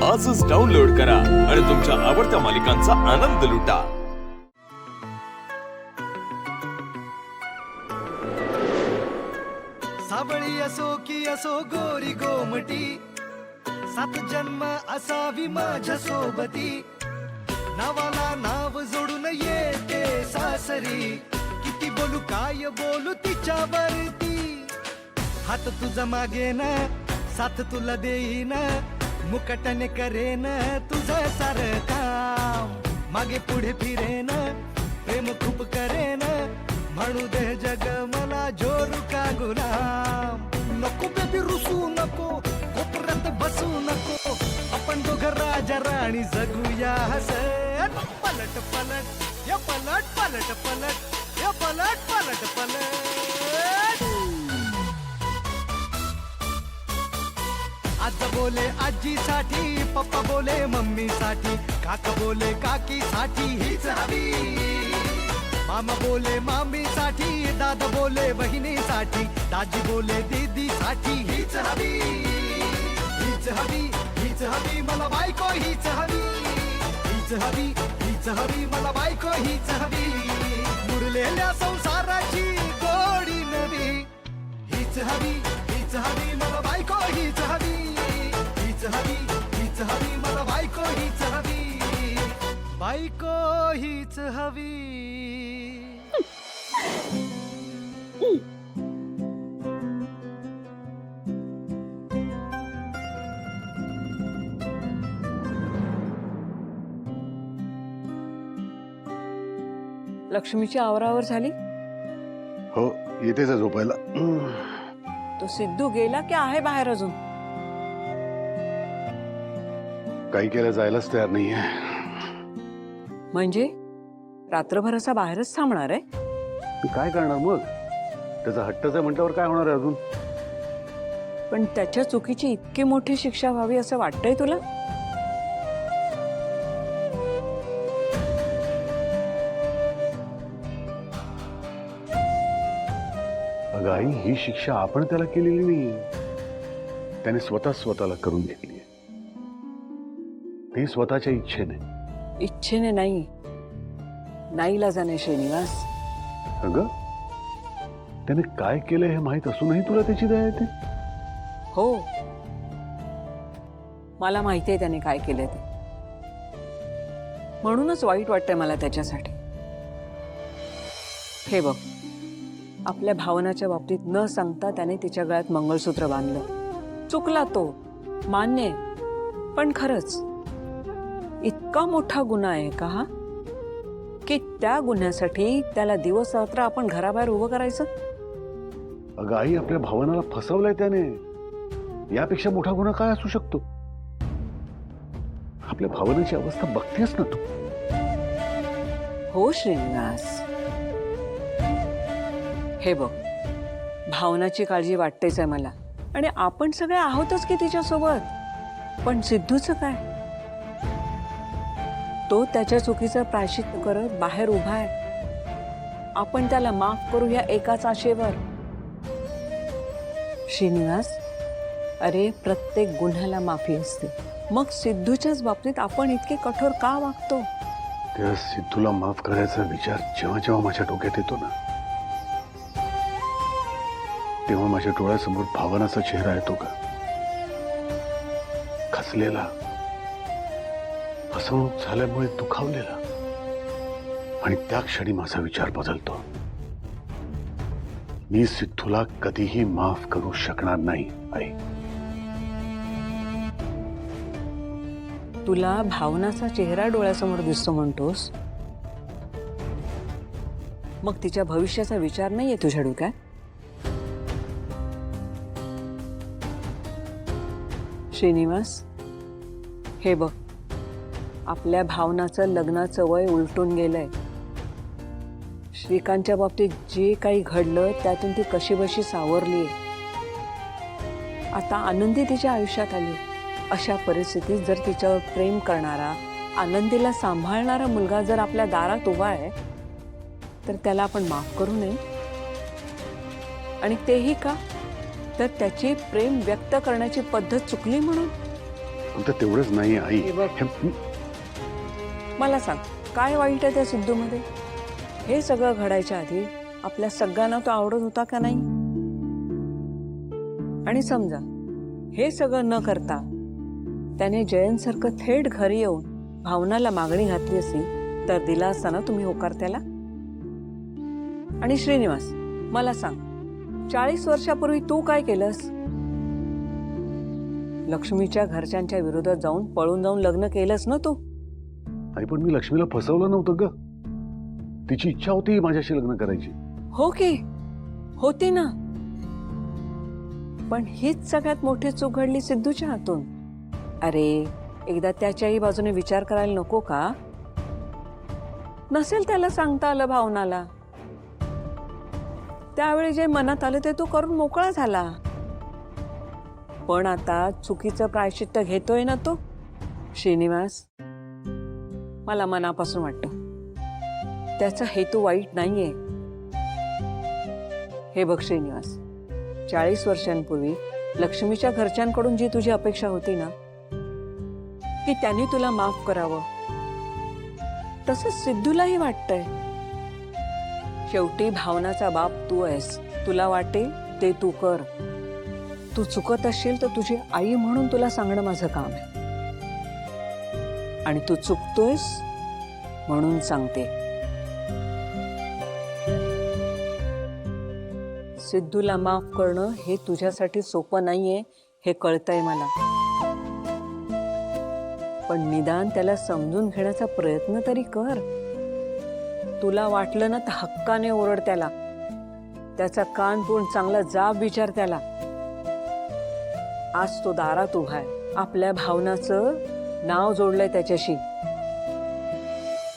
आजच डाउनलोड करा आणि तुमच्या आवडत्या मालिकांचा आनंद लुटा। सावळी असो की असो गोरी गोमटी, सात जन्म असावी माझ्या सोबती। नावाला नाव जोडून येते सासरी, किती बोलू काय बोलू तिच्यावरती। हात तुझा मागेन, साथ तुला देईन, मुकटने करेन तुझं सारं काम। मागे पुढे फिरेन, प्रेम खूप करेन, म्हणू दे जग मला जोरू का गुलाम। नको बेबी रुसू नको, कोपऱ्यात बसू नको, आपण दोघं राजा राणी जगूया हसत। पलट पलट या पलट पलट पलट या पलट पलट पलट। आज बोले आजीसाठी, पप्पा बोले मम्मीसाठी, काका बोले काकीसाठी हीच हवी। मामा बोले मामीसाठी, दादा बोले बहिणीसाठी, दाजी बोले दीदीसाठी हीच हवी। हीच हवी, हीच हवी मला बायको हीच हवी। हीच हवी, हीच हवी मला बायको हीच हवी। मुरलेल्या संसाराची गोडी नवी, हीच हवी, हीच हवी मला बायको हीच हवी। हीच हवी, हीच हवी मला बायको हीच हवी। बायको हीच हवी। लक्ष्मीची आवरावर झाली? हो येतेच आहे झोपायला। तो सिद्धू गेला की आहे बाहेर अजून? काही केलं जायलाच तयार नाहीये। म्हणजे रात्रभर असा बाहेरच थांबणार आहे? तू काय करणार मग? त्याचा हट्टच आहे म्हटल्यावर काय होणार आहे अजून? पण त्याच्या चुकीची इतकी मोठी शिक्षा व्हावी असं वाटतंय तुला? अगं आई, ही शिक्षा आपण त्याला केलेली नाहीये, त्याने स्वतःला करून घेतली आहे। ती स्वतःच्या इच्छेने। इच्छेने नाही, नाईलाजाने श्रीनिवास। अगं त्याने काय केलं हे माहित असूनही तुला त्याची दया येते? हो, मला माहितीये त्याने काय केलं ते, म्हणूनच वाईट वाटतंय मला त्याच्यासाठी। हे बघ, आपल्या भावनाच्या बाबतीत न सांगता त्याने तिच्या गळ्यात मंगळसूत्र बांधलं। चुकला तो, मान्य आहे, पण खरंच इतका मोठा गुन्हा आहे का हा, की त्या गुन्ह्यासाठी त्याला दिवस रात्र आपण घराबाहेर उभं करायचं? अगं आई, आपल्या भावनाला फसवलंय त्याने, यापेक्षा मोठा गुन्हा काय असू शकतो? आपल्या भावनेची अवस्था बघतेस ना तू। हो श्रीनिवास, हे बघ, भावनाची काळजी वाटतेच आहे मला, आणि आपण सगळे आहोतच की तिच्यासोबत। पण सिद्धूचं काय? तो त्याच्या चुकीचं प्रायश्चित्त करत बाहेर उभा आहे। आपण त्याला माफ करू या एकाच आशेवर। श्रीनिवास, अरे प्रत्येक गुन्ह्याला माफी असते, मग सिद्धूच्याच बाबतीत आपण इतके कठोर का वागतो? त्या सिद्धूला माफ करायचा विचार जेव्हा जेव्हा माझ्या डोक्यात येतो ना, तेव्हा माझ्या डोळ्यासमोर भावनाचा चेहरा येतो का, खचलेला, फसवणूक झाल्यामुळे दुखावलेला, आणि त्या क्षणी माझा विचार बदलतो। मी सिद्धूला कधीही माफ करू शकणार नाही आई। तुला भावनाचा चेहरा डोळ्यासमोर दिसतो म्हणतोस, मग तिच्या भविष्याचा विचार नाहीये तुझ्या डोक्यात? श्रीनिवास, हे बघ, आपल्या भावनाचं लग्नाचं वय उलटून गेलंय। श्रीकांतच्या बाबतीत जे काही घडलं त्यातून ती कशीबशी सावरलीये। आता आनंदी तिच्या आयुष्यात आली। अशा परिस्थितीत जर तिच्यावर प्रेम करणारा, आनंदीला सांभाळणारा मुलगा जर आपल्या दारात उभा आहे, तर त्याला आपण माफ करू नये? आणि तेही का? तर त्याची प्रेम व्यक्त करण्याची पद्धत चुकली म्हणून? फक्त तेवढंच नाही आई. हे बघ. मला सांग, काय वाईट आहे त्या सिद्धूमध्ये? हे सगळं घडायच्या आधी आपल्या सगळ्यांना तो आवडत होता का नाही? आणि समजा हे सगळं न करता त्याने जयंतसारखं थेट घरी येऊन भावनाला मागणी घातली असती तर दिला असता ना तुम्ही होकार त्याला? आणि श्रीनिवास, मला सांग, 40 वर्षापूर्वी तू काय केलंस? लक्ष्मीच्या घरच्यांच्या विरोधात जाऊन पळून जाऊन लग्न केलंस ना तू? आई पण मी लक्ष्मीला फसवलं नव्हतं ग. तिची इच्छा होती माझ्याशी लग्न करायची. हो की होती ना, पण हीच सगळ्यात मोठी चूक घडली सिद्धूच्या हातून. अरे एकदा त्याच्याही बाजूने विचार करायला नको का? नसेल त्याला सांगता आलं भावनाला, त्यावेळी जे मनात आलं ते तो करून मोकळा झाला. पण आता चुकीचं प्रायश्चित्त घेतोय ना तो. श्रीनिवास, मला मनापासून वाटतं त्याचा हेतू वाईट नाहीये. हे बघ श्रीनिवास, 40 वर्षांपूर्वी लक्ष्मीच्या घरच्यांकडून जी तुझी अपेक्षा होती ना की त्यांनी तुला माफ करावं, तसंच सिद्धूलाही वाटतंय. शेवटी भावनाचा बाप तू आहेस, तुला वाटेल ते तू कर. तू चुकत असशील तर तुझी आई म्हणून तुला सांगणं माझं काम आहे, आणि तू चुकतोयस म्हणून सांगते. सिद्धूला माफ करणं हे तुझ्यासाठी सोपं नाहीये हे कळतंय मला, पण निदान त्याला समजून घेण्याचा प्रयत्न तरी कर. तुला वाटलं ना तर हक्काने ओरड त्याला, त्याचा कान पूर्ण चांगला जाब विचार त्याला. आज तो दारात उभा आहे, आपल्या भावनाचं नाव जोडलंय त्याच्याशी,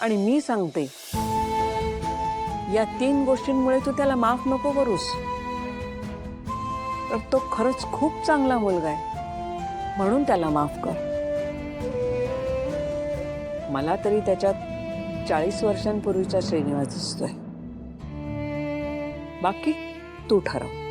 आणि मी सांगते या 3 गोष्टींमुळे तू त्याला माफ नको करूस. तर तो खरंच खूप चांगला मुलगा आहे, म्हणून त्याला माफ कर. मला तरी त्याच्यात 40 वर्षांपूर्वीचा श्रीनिवास दिसतोय. बाकी तू ठरव.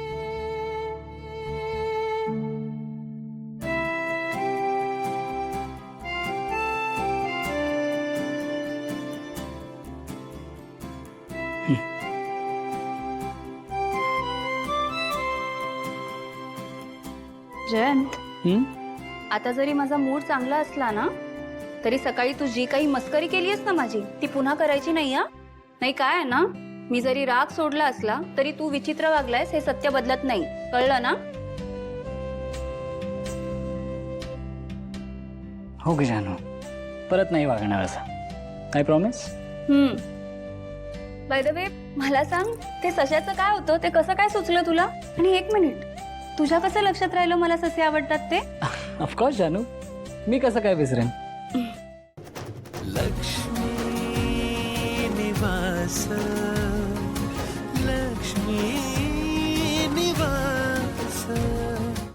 जयंत, आता जरी माझा मूड चांगला असला ना तरी सकाळी तू जी काही मस्करी केलीस ना माझी, ती पुन्हा करायची नाही. नाही काय आहे ना, मी जरी राग सोडला असला तरी तू विचित्र वागलायस हे सत्य बदलत नाही, कळलं ना? हो की जानू, परत नाही वागणार असं. I promise. By the way, मला सांग, ते सशाचं काय होतं? ते कसं काय सुचलं तुला? आणि 1 मिनिट, तुझ्या कसं लक्षात राहिलं मला ससे आवडतात ते? ऑफकोर्स जानू, मी कसं काय विसरेन. लक्ष्मी निवास